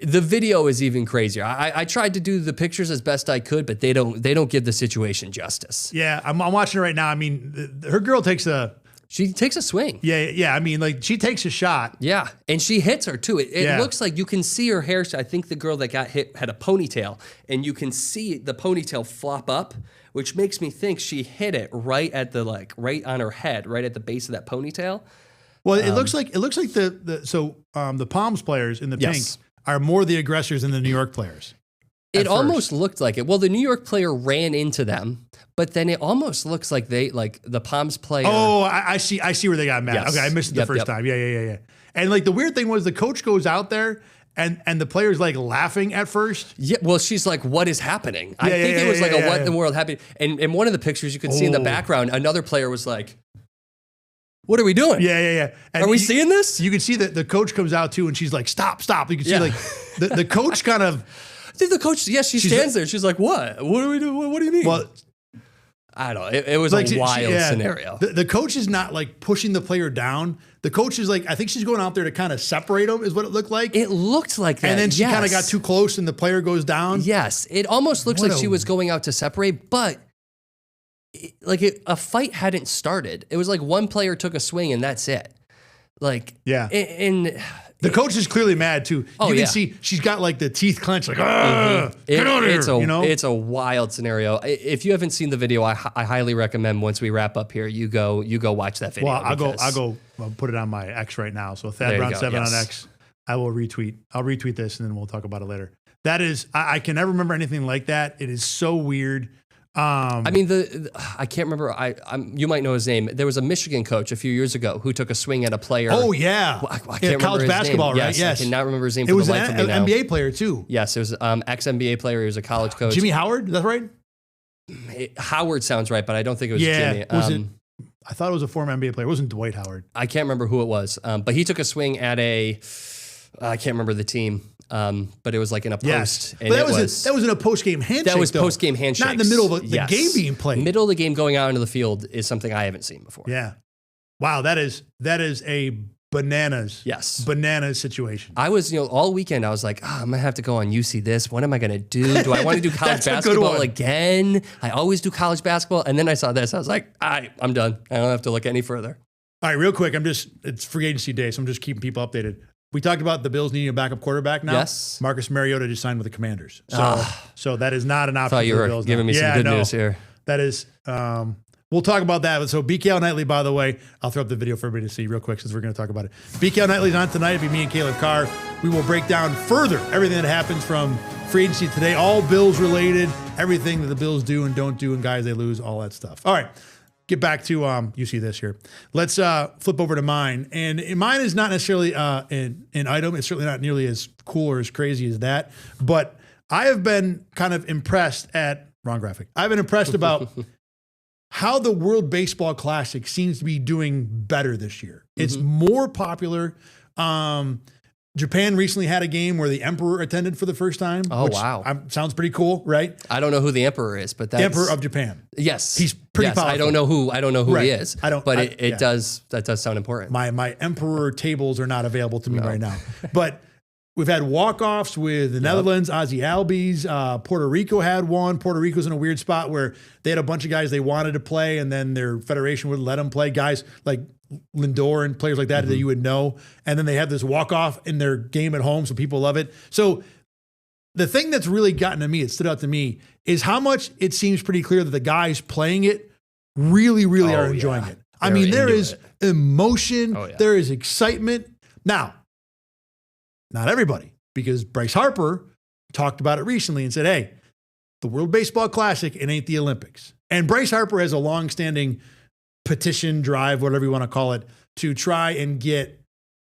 the video is even crazier. I tried to do the pictures as best I could, but they don't give the situation justice. Yeah, I'm watching it right now. I mean, her girl takes a swing. Yeah. I mean, like she takes a shot. Yeah, and she hits her too. It looks like you can see her hair. I think the girl that got hit had a ponytail, and you can see the ponytail flop up, which makes me think she hit it right right on her head, right at the base of that ponytail. Well, it looks like the Palms players in the pink are more the aggressors than the New York players. It almost looked like it. Well, the New York player ran into them, but then it almost looks like the Palms player. Oh, I see where they got mad. Yes. Okay, I missed it the first time. Yeah. And like the weird thing was the coach goes out there and the player's like laughing at first. Yeah, well, she's like, what is happening? I think it was like what in the world happened. And in one of the pictures you can see in the background, another player was like, What are we doing? Yeah. And Are we seeing this? You can see that the coach comes out too, and she's like, stop. You can see like the coach kind of. I think the coach, she stands there. She's like, what? What do we do? What do you mean? Well, I don't know. It was like a wild scenario. The coach is not like pushing the player down. The coach is like, I think she's going out there to kind of separate them, is what it looked like. It looked like that. And then she kind of got too close and the player goes down. Yes. It almost looks like she was going out to separate, but a fight hadn't started. It was like one player took a swing and that's it. And the coach is clearly mad too. You can see she's got like the teeth clenched, like, get on here. It's a wild scenario. If you haven't seen the video, I highly recommend once we wrap up here, you go watch that video. Well, I'll put it on my X right now. So Thad Brown 7 on X. I will retweet. I'll retweet this and then we'll talk about it later. That is, I can never remember anything like that. It is so weird. I mean, I can't remember. You might know his name. There was a Michigan coach a few years ago who took a swing at a player. Oh yeah, I can't remember college his basketball, name. right? Yes, I cannot remember his name. It was an NBA player too. Yes, it was ex NBA player. He was a college coach. Jimmy Howard, is that right? Howard sounds right, but I don't think it was Jimmy. I thought it was a former NBA player. It wasn't Dwight Howard. I can't remember who it was, but he took a swing at I can't remember the team. But it was like in a post. Yes. And but that was in a post-game handshake. That was post-game handshake. Not in the middle of the game being played. Middle of the game going out into the field is something I haven't seen before. Yeah. Wow, that is a bananas situation. I was, all weekend I was like, I'm gonna have to go on UC this. What am I gonna do? Do I want to do college basketball again? I always do college basketball. And then I saw this. I was like, I'm done. I don't have to look any further. All right, real quick. It's free agency day, so I'm just keeping people updated. We talked about the Bills needing a backup quarterback now. Yes. Marcus Mariota just signed with the Commanders. So that is not an option for the Bills. I thought you were giving me some good news here. That is, we'll talk about that. So BKL Nightly, by the way, I'll throw up the video for everybody to see real quick since we're going to talk about it. BKL Nightly's on tonight. It'll be me and Caleb Carr. We will break down further everything that happens from free agency today, all Bills related, everything that the Bills do and don't do and guys they lose, all that stuff. All right. Get back to, you see this here. Let's flip over to mine. And mine is not necessarily an item. It's certainly not nearly as cool or as crazy as that. But I have been kind of impressed wrong graphic. I've been impressed about how the World Baseball Classic seems to be doing better this year. It's more popular. Japan recently had a game where the Emperor attended for the first time. Oh, wow. Sounds pretty cool, right? I don't know who the Emperor is, but that's... The Emperor of Japan. Yes. He's pretty powerful. I don't know who he is. That does sound important. My Emperor tables are not available to me right now. But we've had walk-offs with the Netherlands, Ozzy Albies. Puerto Rico had one. Puerto Rico's in a weird spot where they had a bunch of guys they wanted to play, and then their federation wouldn't let them play. Guys like Lindor and players like that that you would know. And then they have this walk-off in their game at home, so people love it. So the thing that's really gotten to me, it stood out to me, is how much it seems pretty clear that the guys playing it really, really are enjoying it. I mean, there is emotion. There is excitement. Now, not everybody, because Bryce Harper talked about it recently and said, hey, the World Baseball Classic, it ain't the Olympics. And Bryce Harper has a long-standing petition drive, whatever you want to call it, to try and get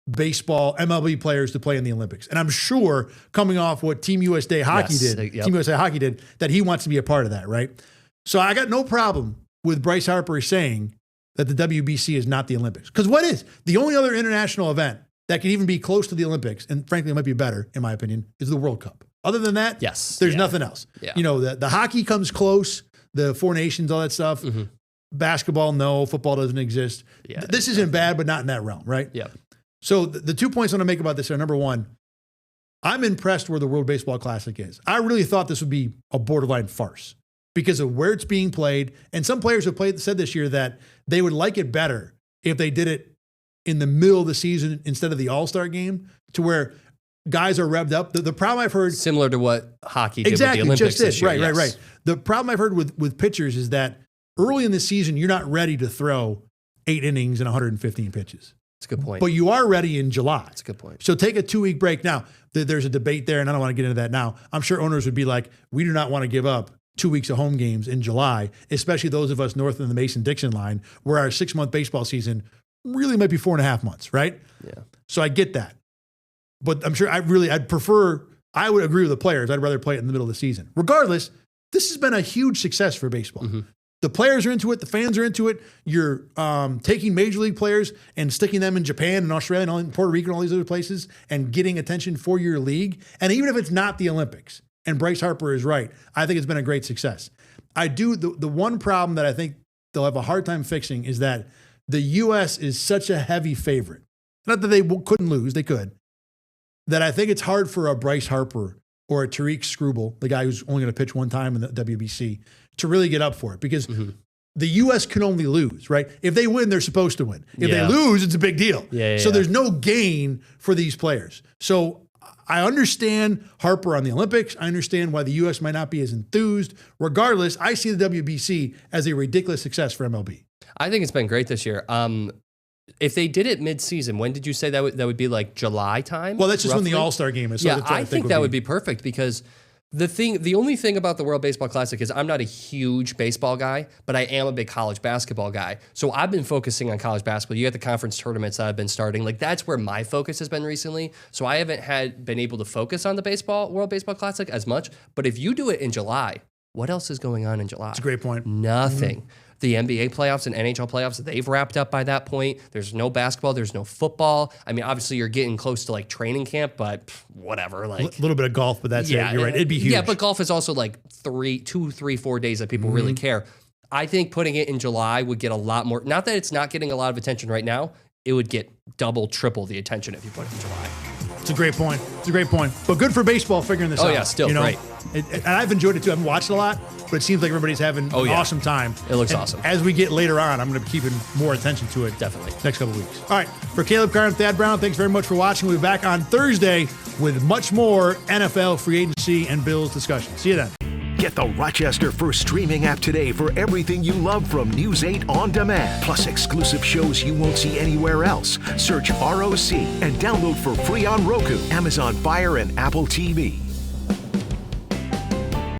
baseball MLB players to play in the Olympics. And I'm sure coming off what Team USA Hockey did, that he wants to be a part of that, right? So I got no problem with Bryce Harper saying that the WBC is not the Olympics. Because what is? The only other international event that can even be close to the Olympics, and frankly it might be better, in my opinion, is the World Cup. Other than that, there's nothing else. Yeah. The hockey comes close, the Four Nations, all that stuff. Basketball, no. Football doesn't exist. Yeah, this isn't bad, but not in that realm, right? Yeah. So the 2 points I want to make about this are, number one, I'm impressed where the World Baseball Classic is. I really thought this would be a borderline farce because of where it's being played. And some players have said this year that they would like it better if they did it in the middle of the season instead of the All-Star game, to where guys are revved up. The problem I've heard... Similar to what hockey did with the Olympics this year. Right. The problem I've heard with pitchers is that early in the season, you're not ready to throw 8 innings and 115 pitches. That's a good point. But you are ready in July. That's a good point. So take a 2-week break. Now, there's a debate there, and I don't want to get into that now. I'm sure owners would be like, we do not want to give up 2 weeks of home games in July, especially those of us north of the Mason-Dixon line, where our 6-month baseball season really might be 4.5 months, right? Yeah. So I get that. But I'm sure I would agree with the players. I'd rather play it in the middle of the season. Regardless, this has been a huge success for baseball. The players are into it. The fans are into it. You're taking major league players and sticking them in Japan and Australia and Puerto Rico and all these other places and getting attention for your league. And even if it's not the Olympics, and Bryce Harper is right, I think it's been a great success. The one problem that I think they'll have a hard time fixing is that the U.S. is such a heavy favorite. Not that they couldn't lose, they could. That I think it's hard for a Bryce Harper or a Tariq Skubal, the guy who's only going to pitch one time in the WBC, to really get up for it because the U.S. can only lose, right? If they win, they're supposed to win. If they lose, it's a big deal. So there's no gain for these players. So I understand Harper on the Olympics. I understand why the U.S. might not be as enthused. Regardless, I see the WBC as a ridiculous success for MLB. I think it's been great this year. If they did it mid-season, when did you say that would be like July time? Well, that's just roughly? when the All-Star game is. So yeah, I think that would be perfect because the only thing about the World Baseball Classic is I'm not a huge baseball guy, but I am a big college basketball guy. So I've been focusing on college basketball. You got the conference tournaments that I've been starting. Like that's where my focus has been recently. So I haven't been able to focus on the World Baseball Classic as much. But if you do it in July, what else is going on in July? That's a great point. Nothing. The NBA playoffs and NHL playoffs, they've wrapped up by that point. There's no basketball. There's no football. I mean, obviously, you're getting close to like training camp, but whatever. Like a little bit of golf, but that's it. You're right. It'd be huge. Yeah, but golf is also like 2, 3, 4 days that people really care. I think putting it in July would get a lot more. Not that it's not getting a lot of attention right now. It would get double, triple the attention if you put it in July. It's a great point. But good for baseball figuring this out. Oh, yeah, still great. And I've enjoyed it too. I haven't watched it a lot, but it seems like everybody's having an awesome time. It looks awesome. As we get later on, I'm going to be keeping more attention to it. Definitely. Next couple of weeks. All right. For Caleb Carr and Thad Brown, thanks very much for watching. We'll be back on Thursday with much more NFL free agency and Bills discussion. See you then. Get the Rochester First streaming app today for everything you love from News 8 On Demand, plus exclusive shows you won't see anywhere else. Search ROC and download for free on Roku, Amazon Fire, and Apple TV.